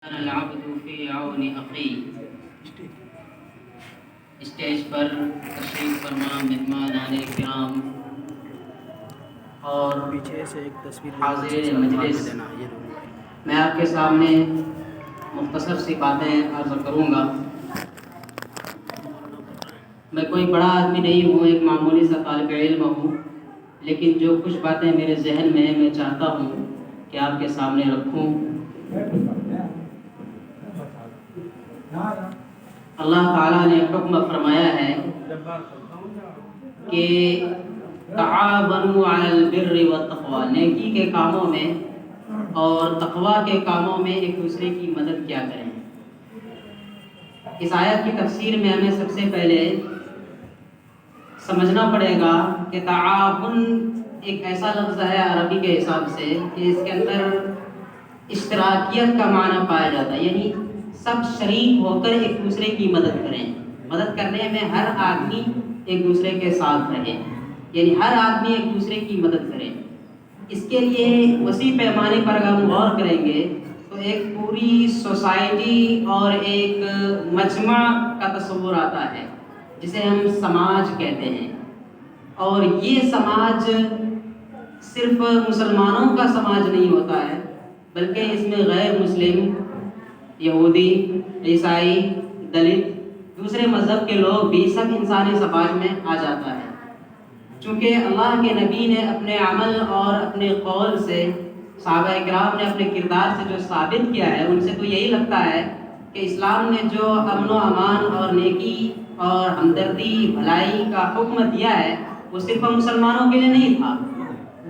العبد فی عون اخی اسٹیج پر تشریف فرما مہمانان کرام اور پیچھے سے ایک تصویر حاضرین مجلس، میں آپ کے سامنے مختصر سی باتیں عرض کروں گا۔ میں کوئی بڑا آدمی نہیں ہوں، ایک معمولی سا طالب علم ہوں، لیکن جو کچھ باتیں میرے ذہن میں ہیں میں چاہتا ہوں کہ آپ کے سامنے رکھوں۔ اللہ تعالیٰ نے حکم فرمایا ہے کہ تعاونوا علی البر والتقوی، نیکی کے کاموں میں اور تقوی کے کاموں میں ایک دوسرے کی مدد کیا کریں۔ اس آیت کی تفسیر میں ہمیں سب سے پہلے سمجھنا پڑے گا کہ تعاون ایک ایسا لفظ ہے عربی کے حساب سے کہ اس کے اندر اشتراکیت کا معنی پایا جاتا ہے، یعنی سب شریک ہو کر ایک دوسرے کی مدد کریں۔ مدد کرنے میں ہر آدمی ایک دوسرے کے ساتھ رہے، یعنی ہر آدمی ایک دوسرے کی مدد کرے۔ اس کے لیے وسیع پیمانے پر اگر ہم غور کریں گے تو ایک پوری سوسائٹی اور ایک مجمع کا تصور آتا ہے جسے ہم سماج کہتے ہیں، اور یہ سماج صرف مسلمانوں کا سماج نہیں ہوتا ہے بلکہ اس میں غیر مسلم، یہودی، عیسائی، دلت، دوسرے مذہب کے لوگ بھی سب انسانی سماج میں آ جاتا ہے۔ چونکہ اللہ کے نبی نے اپنے عمل اور اپنے قول سے، صحابہ کرام نے اپنے کردار سے جو ثابت کیا ہے، ان سے تو یہی لگتا ہے کہ اسلام نے جو امن و امان اور نیکی اور ہمدردی بھلائی کا حکم دیا ہے وہ صرف مسلمانوں کے لیے نہیں تھا،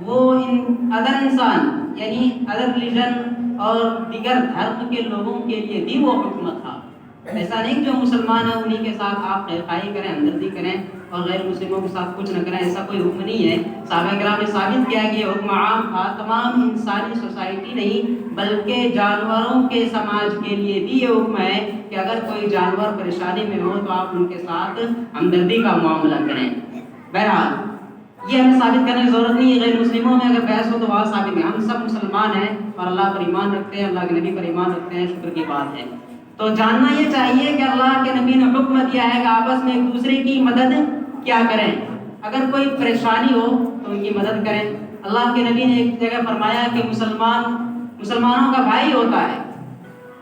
وہ ادر انسان یعنی ادر ریلیجن اور دیگر دھرم کے لوگوں کے لیے بھی وہ حکم تھا۔ ایسا نہیں جو مسلمان ہیں انہی کے ساتھ آپ خیرخواہی کریں، ہمدردی کریں اور غیر مسلموں کے ساتھ کچھ نہ کریں، ایسا کوئی حکم نہیں ہے۔ صحابہ کرام نے ثابت کیا کہ یہ حکم عام تھا، تمام انسانی سوسائٹی نہیں بلکہ جانوروں کے سماج کے لیے بھی یہ حکم ہے کہ اگر کوئی جانور پریشانی میں ہو تو آپ ان کے ساتھ ہمدردی کا معاملہ کریں۔ بہرحال یہ ہمیں ثابت کرنے کی ضرورت نہیں ہے، غیر مسلموں میں اگر بحث ہو تو وہاں ثابت ہے، ہم سب مسلمان ہیں اور اللہ پر ایمان رکھتے ہیں، اللہ کے نبی پر ایمان رکھتے ہیں، شکر کی بات ہے۔ تو جاننا یہ چاہیے کہ اللہ کے نبی نے حکم دیا ہے کہ آپس میں ایک دوسرے کی مدد کیا کریں، اگر کوئی پریشانی ہو تو ان کی مدد کریں۔ اللہ کے نبی نے ایک جگہ فرمایا کہ مسلمانوں کا بھائی ہوتا ہے،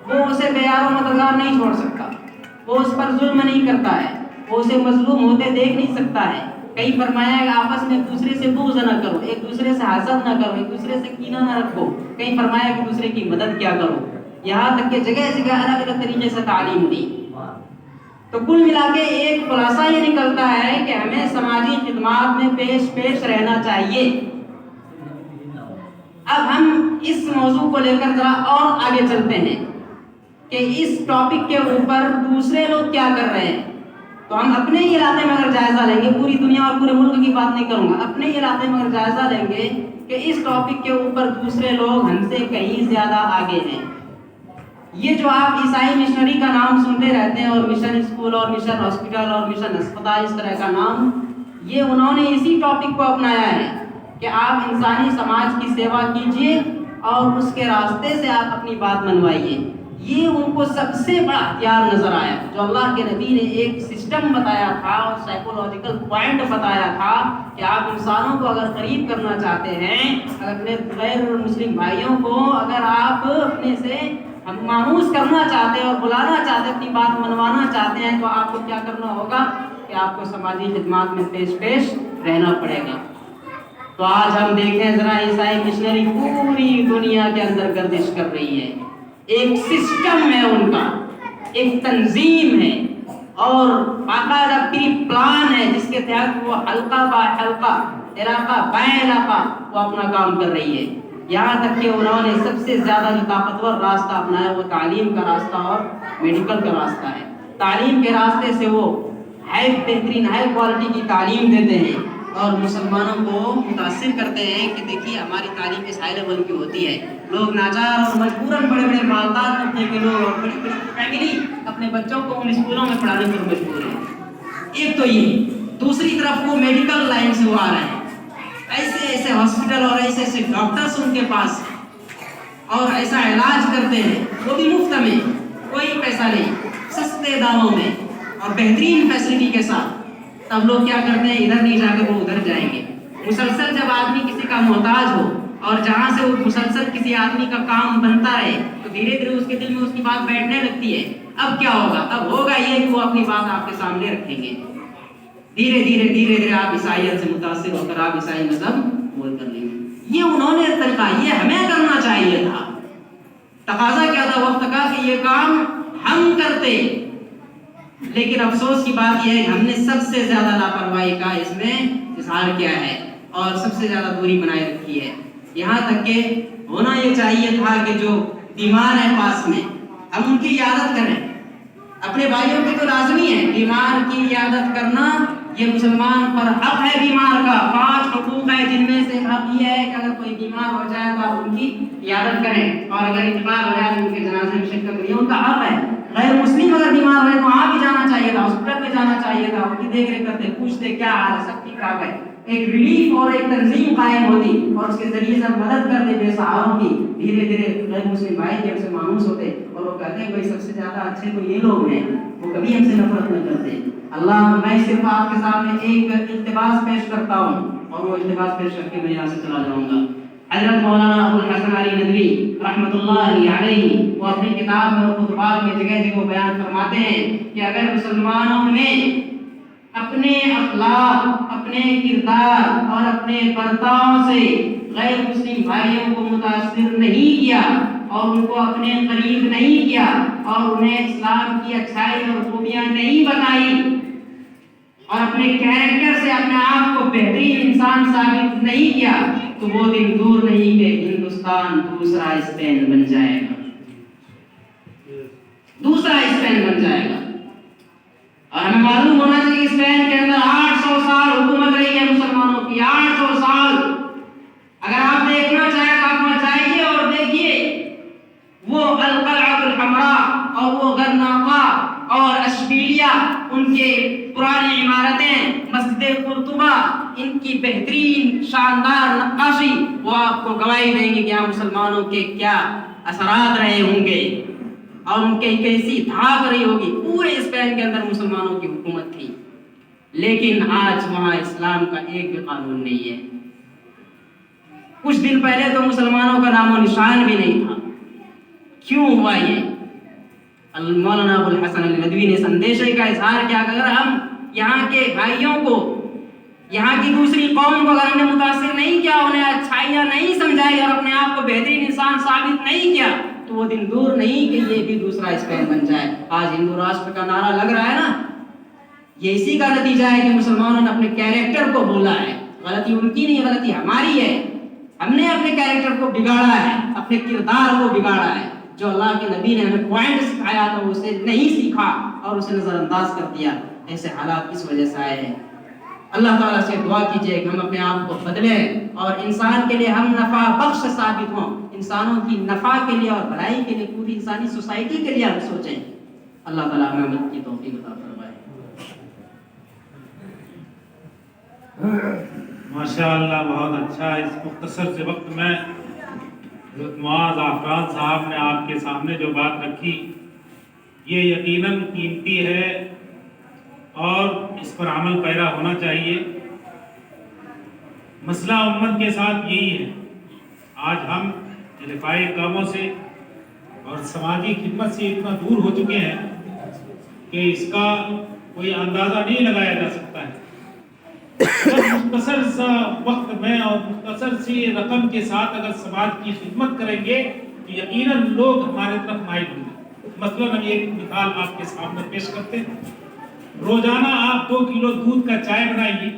وہ اسے بے یار و مددگار نہیں چھوڑ سکتا، وہ اس پر ظلم نہیں کرتا ہے، وہ اسے مظلوم ہوتے دیکھ نہیں سکتا ہے۔ کہیں فرمایا ہے کہ آپس میں ایک دوسرے سے بغض نہ کرو، ایک دوسرے سے حسد نہ کرو، ایک دوسرے سے کینہ نہ رکھو، کہیں فرمایا کہ دوسرے کی مدد کیا کرو، یہاں تک کہ جگہ جگہ الگ الگ طریقے سے تعلیم دی۔ تو کل ملا کے ایک خلاصہ یہ نکلتا ہے کہ ہمیں سماجی خدمات میں پیش رہنا چاہیے۔ اب ہم اس موضوع کو لے کر ذرا اور آگے چلتے ہیں کہ اس ٹاپک کے اوپر دوسرے لوگ کیا کر رہے ہیں۔ تو ہم اپنے ہی علاقے میں اگر جائزہ لیں گے، پوری دنیا اور پورے ملک کی بات نہیں کروں گا، اپنے ہی علاقے میں اگر جائزہ لیں گے کہ اس ٹاپک کے اوپر دوسرے لوگ ہم سے کہیں زیادہ آگے ہیں۔ یہ جو آپ عیسائی مشنری کا نام سنتے رہتے ہیں، اور مشن اسکول اور مشن ہاسپٹل اور مشن اسپتال، اس طرح کا نام، یہ انہوں نے اسی ٹاپک کو اپنایا ہے کہ آپ انسانی سماج کی سیوا کیجئے اور اس کے راستے سے آپ اپنی بات منوائیے۔ یہ ان کو سب سے بڑا ہتھیار نظر آیا جو اللہ کے نبی نے ایک سسٹم بتایا تھا اور سائیکولوجیکل پوائنٹ بتایا تھا کہ آپ انسانوں کو اگر قریب کرنا چاہتے ہیں، اپنے غیر مسلم بھائیوں کو اگر آپ اپنے سے مانوس کرنا چاہتے ہیں اور بلانا چاہتے ہیں، اپنی بات منوانا چاہتے ہیں، تو آپ کو کیا کرنا ہوگا کہ آپ کو سماجی خدمات میں پیش رہنا پڑے گا۔ تو آج ہم دیکھیں ذرا، عیسائی مشنری پوری دنیا کے اندر گردش کر رہی ہے، ایک سسٹم ہے ان کا، ایک تنظیم ہے اور باقاعدہ پری پلان ہے جس کے تحت وہ حلقہ با حلقہ، علاقہ با علاقہ وہ اپنا کام کر رہی ہے۔ یہاں تک کہ انہوں نے سب سے زیادہ جو طاقتور راستہ اپنایا وہ تعلیم کا راستہ اور میڈیکل کا راستہ ہے۔ تعلیم کے راستے سے وہ بہترین ہائی کوالٹی کی تعلیم دیتے ہیں اور مسلمانوں کو متاثر کرتے ہیں کہ دیکھیے ہماری تعلیم اس ہائی لیول کی ہوتی ہے۔ لوگ ناچار اور مجبوراً بڑے بڑے مالدار طبقے کے لوگ اور بڑی بڑی فیملی اپنے بچوں کو ان اسکولوں میں پڑھانے پر مجبور ہیں۔ ایک تو یہ، دوسری طرف وہ میڈیکل لائن سے وہ آ رہے ہیں، ایسے ایسے ہاسپٹل اور ایسے ایسے ڈاکٹرز ان کے پاس اور ایسا علاج کرتے ہیں وہ بھی مفت میں، کوئی پیسہ نہیں، سستے داموں میں اور بہترین فیسلٹی کے ساتھ، تب لوگ کیا کرتے ہیں ادھر نہیں جا کے وہ ادھر جائیں گے۔ مسلسل جب آدمی کسی کا محتاج ہو اور جہاں سے وہ مسلسل کسی آدمی کا کام بنتا رہے تو دھیرے دھیرے اس کے دل میں اس کی بات بیٹھنے لگتی ہے۔ اب کیا ہوگا؟ اب ہوگا یہ کہ وہ اپنی بات آپ کے سامنے رکھیں گے، دھیرے دھیرے آپ عیسائیت سے متاثر ہو کر آپ عیسائی مذہب قبول کر لیں گے۔ یہ انہوں نے طریقہ، یہ ہمیں کرنا چاہیے تھا۔ تقاضا کیا تھا وقت کا کہ یہ کام ہم کرتے، لیکن افسوس کی بات یہ ہے کہ ہم نے سب سے زیادہ لاپرواہی کا اس میں اظہار کیا ہے اور سب سے زیادہ دوری بنائے رکھی ہے۔ یہاں تک کہ ہونا یہ چاہیے تھا کہ جو بیمار ہیں پاس میں ہم ان کی عیادت کریں، اپنے بھائیوں کی تو لازمی ہے، بیمار کی عیادت کرنا یہ مسلمان پر حق ہے۔ بیمار کا 5 حقوق ہے، جن میں سے ایک حق یہ ہے کہ اگر کوئی بیمار ہو جائے تو آپ ان کی عیادت کریں، اور اگر انتقال ہو جائے تو ان کے جنازے میں شرکت کریں، ان کا حق ہے۔ غیر مسلم اگر بیمار ہے تو وہاں بھی جانا چاہیے تھا، ہاسپٹل میں جانا چاہیے تھا، ان کی دیکھ ریکھ کرتے، پوچھتے کیا حال ہے، سب ٹھیک ٹھاک ہے، ایک ریلیف اور ایک تنظیم قائم ہوتی اور اس کے ذریعے سے ہم مدد کرتے بے سہاروں کی۔ دھیرے دھیرے غیر مسلم بھائی بھی ہم سے مانوس ہوتے اور وہ کہتے ہیں بھائی سب سے زیادہ اچھے تو یہ لوگ ہیں، وہ کبھی ہم سے نفرت نہیں کرتے۔ اللہ، میں صرف آپ کے سامنے ایک التباس پیش کرتا ہوں اور وہ التباس پیش کر کے میں یہاں سے چلا جاؤں گا۔ حضرت مولانا ابو الحسن علی ندوی رحمۃ اللہ علیہ وہ اپنی کتاب میں اور خطبات میں جگہ جگہ بیان فرماتے ہیں کہ اگر مسلمانوں نے اپنے اخلاق، اپنے کردار اور اپنے برتاؤ سے غیر مسلم بھائیوں کو متاثر نہیں کیا اور ان کو اپنے قریب نہیں کیا اور انہیں اسلام کی اچھائی اور خوبیاں نہیں بتائی اور اپنے کیریکٹر سے اپنے آپ کو بہترین انسان ثابت نہیں کیا تو وہ دن دور نہیں کہ ہندوستان دوسرا اسپین بن جائے گا، دوسرا اسپین بن جائے گا۔ اور ہمیں معلوم ہونا چاہیے کہ اسپین کے اندر 800 سال حکومت رہی ہے مسلمانوں کی، 800 سال۔ اگر آپ دیکھنا چاہیں تو آپ وہاں جائیے اور دیکھیے وہ القلعۃ الحمراء اور وہ غرناطہ اور اشبیلیہ، ان کے پرانی عمارتیں، مسجد قرطبہ، ان کی بہترین شاندار نقاشی وہ آپ کو گواہی دیں گے کہ یہاں مسلمانوں کے کیا اثرات رہے ہوں گے اور ان کی کیسی دھاک رہی ہوگی۔ پورے اسپین کے اندر مسلمانوں کی حکومت تھی، لیکن آج وہاں اسلام کا ایک بھی قانون نہیں ہے۔ کچھ دن پہلے تو مسلمانوں کا نام و نشان بھی نہیں تھا۔ کیوں ہوا یہ؟ مولانا ابو الحسن علی ندوی نے اندیشے کا اظہار کیا کہ اگر ہم یہاں کے بھائیوں کو، یہاں کی دوسری قوم کو اگر ہم نے متاثر نہیں کیا، انہیں اچھائیاں نہیں سمجھائی اور اپنے آپ کو بہترین انسان ثابت نہیں کیا تو وہ دن دور نہیں کہ یہ بھی دوسرا اسپین بن جائے۔ آج ہندو راشٹر کا نعرہ لگ رہا ہے نا، یہ اسی کا نتیجہ ہے کہ مسلمانوں نے اپنے کیریکٹر کو بولا ہے۔ غلطی ان کی نہیں، غلطی ہماری ہے۔ ہم نے اپنے کیریکٹر کو بگاڑا ہے، اپنے کردار کو بگاڑا ہے۔ جو اللہ کے نبی نے ہمیں پوائنٹ سکھایا تھا وہ اسے نہیں سیکھا اور اسے نظر انداز کر دیا۔ ایسے حالات اس وجہ سے آئے ہیں۔ اللہ تعالیٰ سے دعا کیجئے کہ ہم اپنے آپ کو بدلیں اور انسان کے لیے ہم نفع بخش ثابت ہوں، انسانوں کی نفع کے لیے اور بھلائی کے لیے، پوری انسانی سوسائٹی کے لیے ہم سوچیں۔ اللہ تعالیٰ ہمیں عمل کی توفیق عطا فرمائے۔ ماشاءاللہ، بہت اچھا۔ اس مختصر سے وقت میں حضرت معاذ عفان صاحب نے آپ کے سامنے جو بات رکھی یہ یقیناً قیمتی ہے اور اس پر عمل پیرا ہونا چاہیے۔ مسئلہ امت کے ساتھ یہی ہے، آج ہم رفاعی کاموں سے اور سماجی خدمت سے اتنا دور ہو چکے ہیں کہ اس کا کوئی اندازہ نہیں لگایا جا سکتا ہے۔ مختصر سا وقت میں اور مختصر سی رقم کے ساتھ اگر سماج کی خدمت کریں گے تو یقیناً لوگ ہمارے طرف مائل ہوں گے۔ مثلاً ہم ایک مثال آپ کے سامنے پیش کرتے ہیں۔ روزانہ آپ 2 کلو دودھ کا چائے بنائیے،